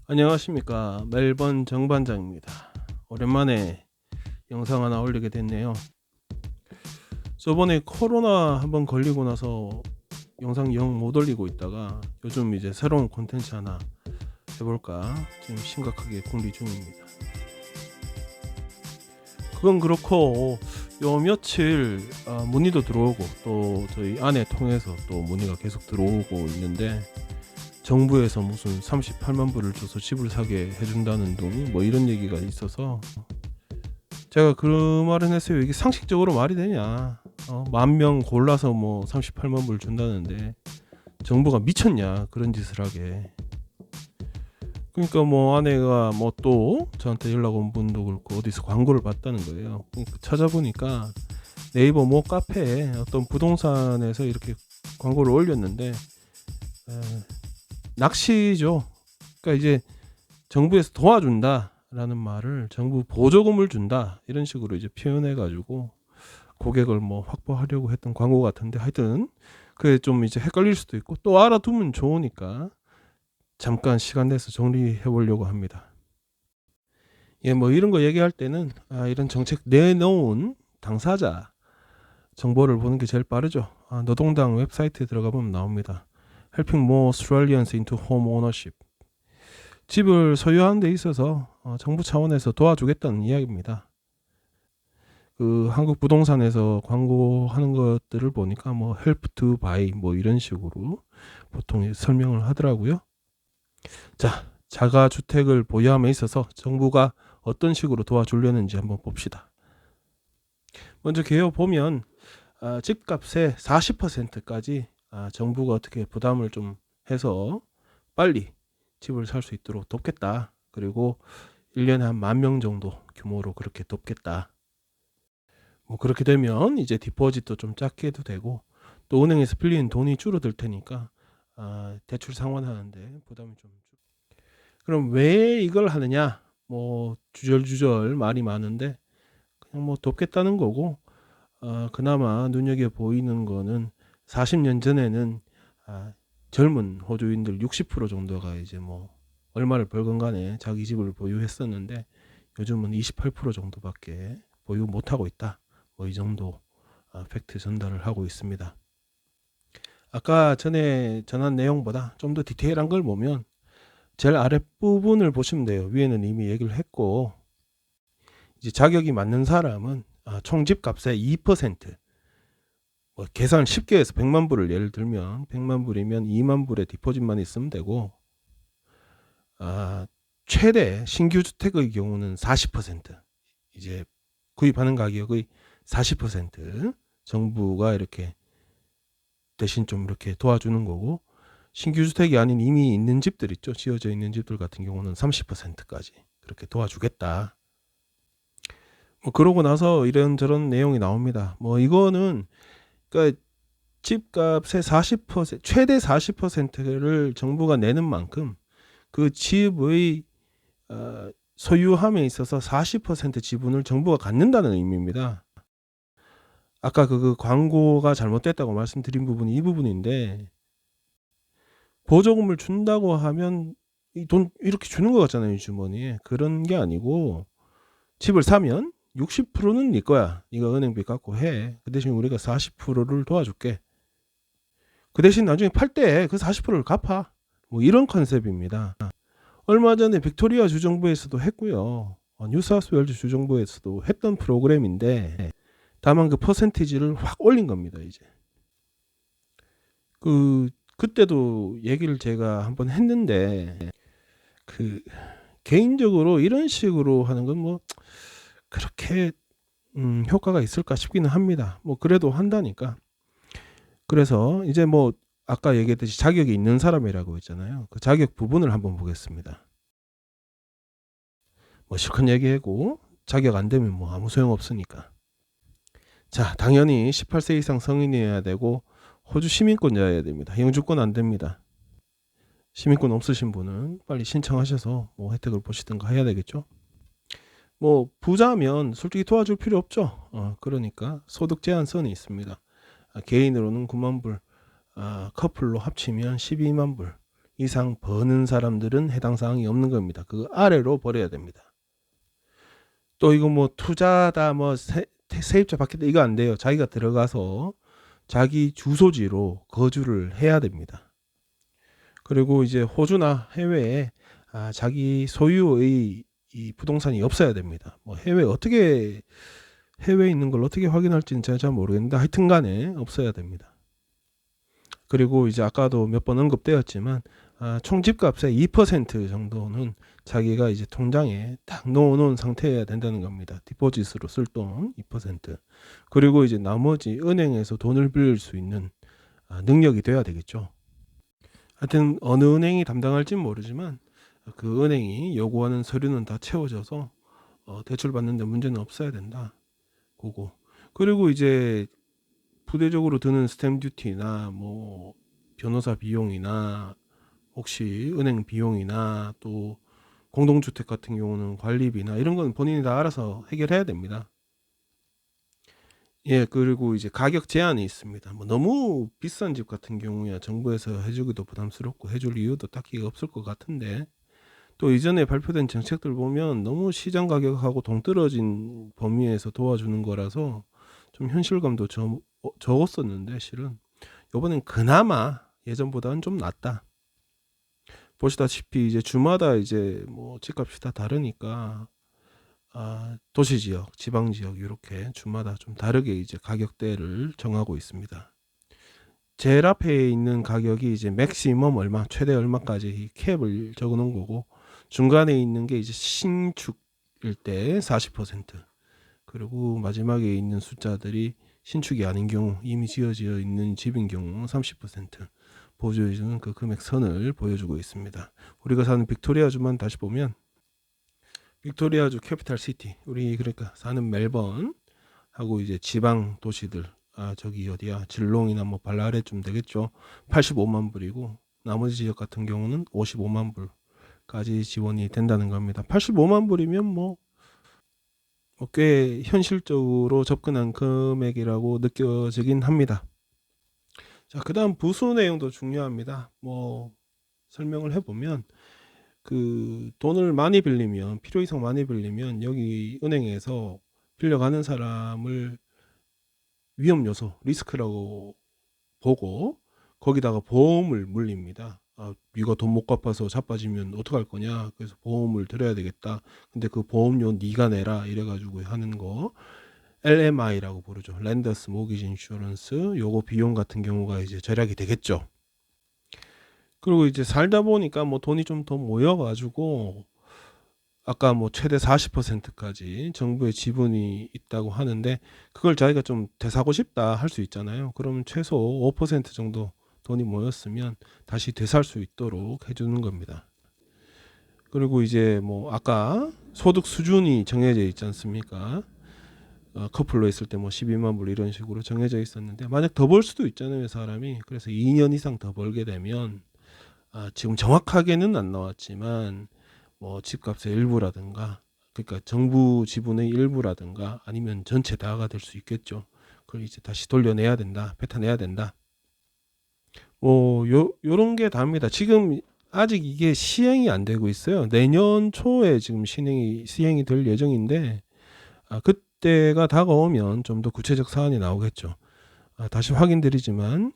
안녕하십니까. 멜번 정반장입니다. 오랜만에 영상 하나 올리게 됐네요. 저번에 코로나 한번 걸리고 나서 영상 영 못 올리고 있다가 요즘 이제 새로운 콘텐츠 하나 해볼까 지금 심각하게 궁리 중입니다. 그건 그렇고 요 며칠 문의도 들어오고 또 저희 아내 통해서 또 문의가 계속 들어오고 있는데, 정부에서 무슨 38만 불을 줘서 집을 사게 해준다는 둥 뭐 이런 얘기가 있어서 제가 그 말은 했어요. 이게 상식적으로 말이 되냐? 10,000명 골라서 뭐 38만 불 준다는데 정부가 미쳤냐 그런 짓을 하게. 그러니까 뭐 아내가 뭐 또 저한테 연락 온 분도 그렇고 어디서 광고를 봤다는 거예요. 그러니까 찾아보니까 네이버 뭐 카페에 어떤 부동산에서 이렇게 광고를 올렸는데 낚시죠. 그러니까 이제 정부에서 도와준다라는 말을 정부 보조금을 준다 이런 식으로 이제 표현해 가지고 고객을 뭐 확보하려고 했던 광고 같은데, 하여튼 그게 좀 이제 헷갈릴 수도 있고 또 알아두면 좋으니까 잠깐 시간 내서 정리해 보려고 합니다. 예, 뭐 이런 거 얘기할 때는 이런 정책 내놓은 당사자 정보를 보는 게 제일 빠르죠. 노동당 웹사이트에 들어가 보면 나옵니다. Helping more Australians into home ownership. 집을 소유하는 데 있어서 정부 차원에서 도와주겠다는 이야기입니다. 그 한국 부동산에서 광고하는 것들을 보니까 뭐 help to buy 뭐 이런 식으로 보통 설명을 하더라고요. 자, 자가 주택을 보유함에 있어서 정부가 어떤 식으로 도와주려는지 한번 봅시다. 먼저 개요 보면 집값의 40%까지 정부가 어떻게 부담을 좀 해서 빨리 집을 살 수 있도록 돕겠다. 그리고 1년에 한 10,000명 정도 규모로 그렇게 돕겠다. 뭐 그렇게 되면 이제 디포짓도 좀 작게 해도 되고 또 은행에서 빌리는 돈이 줄어들 테니까 대출 상환하는데 부담이 좀 그럼 왜 이걸 하느냐? 뭐 주절주절 말이 많은데 그냥 뭐 돕겠다는 거고, 그나마 눈여겨 보이는 거는 40년 전에는 젊은 호주인들 60% 정도가 이제 뭐 얼마를 벌건 간에 자기 집을 보유했었는데 요즘은 28% 정도밖에 보유 못하고 있다. 뭐 이 정도 팩트 전달을 하고 있습니다. 아까 전에 전한 내용보다 좀 더 디테일한 걸 보면 제일 아랫부분을 보시면 돼요. 위에는 이미 얘기를 했고, 이제 자격이 맞는 사람은 총 집값의 2%, 뭐 계산 쉽게 해서 100만 불을 예를 들면 100만 불이면 2만 불의 디포짓만 있으면 되고, 최대 신규 주택의 경우는 40%, 이제 구입하는 가격의 40% 정부가 이렇게 대신 좀 이렇게 도와주는 거고, 신규 주택이 아닌 이미 있는 집들 있죠. 지어져 있는 집들 같은 경우는 30%까지 그렇게 도와주겠다. 뭐 그러고 나서 이런저런 내용이 나옵니다. 뭐 이거는 그러니까 집값의 40% 최대 40%를 정부가 내는 만큼 그 집의 소유함에 있어서 40% 지분을 정부가 갖는다는 의미입니다. 아까 그 광고가 잘못됐다고 말씀드린 부분이 이 부분인데, 보조금을 준다고 하면 이 돈 이렇게 주는 것 같잖아요, 주머니에. 그런 게 아니고 집을 사면 60%는 네 거야. 네가 은행비 갖고 해. 그 대신 우리가 40%를 도와줄게. 그 대신 나중에 팔 때 그 40%를 갚아. 뭐 이런 컨셉입니다. 얼마 전에 빅토리아 주정부에서도 했고요. 뉴사우스웨일즈 주정부에서도 했던 프로그램인데 다만 그 퍼센티지를 확 올린 겁니다, 이제. 그때도 얘기를 제가 한번 했는데 그 개인적으로 이런 식으로 하는 건 뭐 그렇게 효과가 있을까 싶기는 합니다. 뭐 그래도 한다니까. 그래서 이제 뭐 아까 얘기했듯이 자격이 있는 사람이라고 했잖아요. 그 자격 부분을 한번 보겠습니다. 뭐 실컷 얘기하고 자격 안 되면 뭐 아무 소용 없으니까. 자, 당연히 18세 이상 성인이어야 되고 호주 시민권자여야 됩니다. 영주권 안 됩니다. 시민권 없으신 분은 빨리 신청하셔서 뭐 혜택을 보시든가 해야 되겠죠. 뭐 부자면 솔직히 도와줄 필요 없죠. 그러니까 소득 제한선이 있습니다. 개인으로는 9만 불, 커플로 합치면 12만 불, 이상 버는 사람들은 해당 사항이 없는 겁니다. 그 아래로 버려야 됩니다. 또 이거 뭐 투자다 뭐 세입자 받겠다 이거 안 돼요. 자기가 들어가서 자기 주소지로 거주를 해야 됩니다. 그리고 이제 호주나 해외에 자기 소유의 이 부동산이 없어야 됩니다. 뭐 해외에 있는 걸 어떻게 확인할지는 제가 잘 모르겠는데 하여튼 간에 없어야 됩니다. 그리고 이제 아까도 몇 번 언급되었지만 총 집값의 2% 정도는 자기가 이제 통장에 딱 넣어놓은 상태여야 된다는 겁니다. 디포짓으로 쓸 돈 2%. 그리고 이제 나머지 은행에서 돈을 빌릴 수 있는 능력이 돼야 되겠죠. 하여튼 어느 은행이 담당할지는 모르지만 그 은행이 요구하는 서류는 다 채워져서 대출 받는데 문제는 없어야 된다. 그거. 그리고 이제 부대적으로 드는 스탬 듀티나 뭐 변호사 비용이나 혹시 은행 비용이나 또 공동주택 같은 경우는 관리비나 이런 건 본인이 다 알아서 해결해야 됩니다. 예, 그리고 이제 가격 제한이 있습니다. 뭐 너무 비싼 집 같은 경우야 정부에서 해주기도 부담스럽고 해줄 이유도 딱히 없을 것 같은데 또 이전에 발표된 정책들 보면 너무 시장 가격하고 동떨어진 범위에서 도와주는 거라서 좀 현실감도 적었었는데 실은 이번엔 그나마 예전보다는 좀 낫다. 보시다시피 이제 주마다 이제 뭐 집값이 다 다르니까 도시 지역, 지방 지역 이렇게 주마다 좀 다르게 이제 가격대를 정하고 있습니다. 제일 앞에 있는 가격이 이제 맥시멈 얼마, 최대 얼마까지 이 캡을 적어놓은 거고 중간에 있는 게 이제 신축일 때 40%, 그리고 마지막에 있는 숫자들이 신축이 아닌 경우 이미 지어져 있는 집인 경우 30% 보조해주는 그 금액선을 보여주고 있습니다. 우리가 사는 빅토리아주만 다시 보면 빅토리아주 캐피탈 시티, 우리 그러니까 사는 멜번 하고 이제 지방 도시들 저기 어디야 질롱이나 뭐 발라레쯤 되겠죠. 85만 불이고 나머지 지역 같은 경우는 55만 불까지 지원이 된다는 겁니다. 85만 불이면 뭐 꽤 현실적으로 접근한 금액이라고 느껴지긴 합니다. 자, 그다음 부수 내용도 중요합니다. 뭐 설명을 해보면 그 돈을 많이 빌리면 필요 이상 많이 빌리면 여기 은행에서 빌려가는 사람을 위험 요소 리스크라고 보고 거기다가 보험을 물립니다. 네가 돈 못 갚아서 자빠지면 어떡할 거냐, 그래서 보험을 들어야 되겠다. 근데 그 보험료 네가 내라 이래가지고 하는 거 LMI라고 부르죠. 랜더스 모기지 인슈런스. 요거 비용 같은 경우가 이제 절약이 되겠죠. 그리고 이제 살다 보니까 뭐 돈이 좀 더 모여가지고 아까 뭐 최대 40%까지 정부의 지분이 있다고 하는데 그걸 자기가 좀 되사고 싶다 할 수 있잖아요. 그러면 최소 5% 정도 돈이 모였으면 다시 되살 수 있도록 해주는 겁니다. 그리고 이제 뭐 아까 소득 수준이 정해져 있지 않습니까? 커플로 했을 때 뭐 12만 불 이런 식으로 정해져 있었는데 만약 더 벌 수도 있잖아요, 사람이. 그래서 2년 이상 더 벌게 되면 지금 정확하게는 안 나왔지만 뭐 집값의 일부라든가, 그러니까 정부 지분의 일부라든가 아니면 전체 다가 될 수 있겠죠. 그걸 이제 다시 돌려내야 된다, 뱉어내야 된다. 뭐 요런 게 다입니다. 지금 아직 이게 시행이 안 되고 있어요. 내년 초에 지금 시행이 될 예정인데 그때가 다가오면 좀 더 구체적 사안이 나오겠죠. 다시 확인드리지만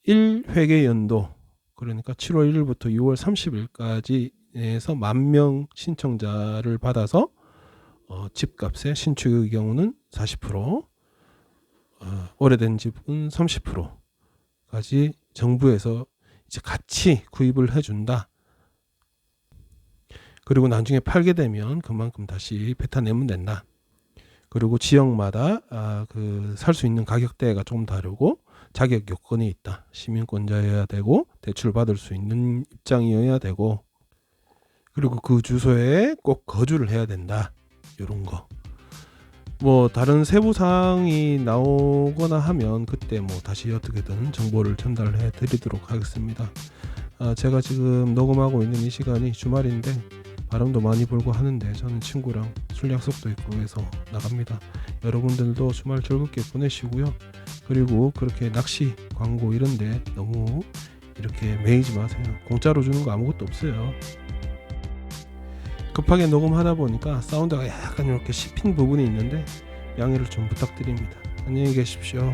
1회계 연도, 그러니까 7월 1일부터 6월 30일까지 에서 10,000명 신청자를 받아서 집값의 신축의 경우는 40%, 오래된 집은 30%까지 정부에서 이제 같이 구입을 해준다. 그리고 나중에 팔게 되면 그만큼 다시 뱉어내면 된다. 그리고 지역마다 그 살 수 있는 가격대가 좀 다르고 자격 요건이 있다. 시민권자여야 되고 대출 받을 수 있는 입장이어야 되고 그리고 그 주소에 꼭 거주를 해야 된다. 이런 거. 뭐 다른 세부 사항이 나오거나 하면 그때 뭐 다시 어떻게든 정보를 전달해 드리도록 하겠습니다. 제가 지금 녹음하고 있는 이 시간이 주말인데 바람도 많이 불고 하는데 저는 친구랑 술 약속도 있고 해서 나갑니다. 여러분들도 주말 즐겁게 보내시고요. 그리고 그렇게 낚시 광고 이런데 너무 이렇게 매이지 마세요. 공짜로 주는 거 아무것도 없어요. 급하게 녹음하다 보니까 사운드가 약간 이렇게 씹힌 부분이 있는데 양해를 좀 부탁드립니다. 안녕히 계십시오.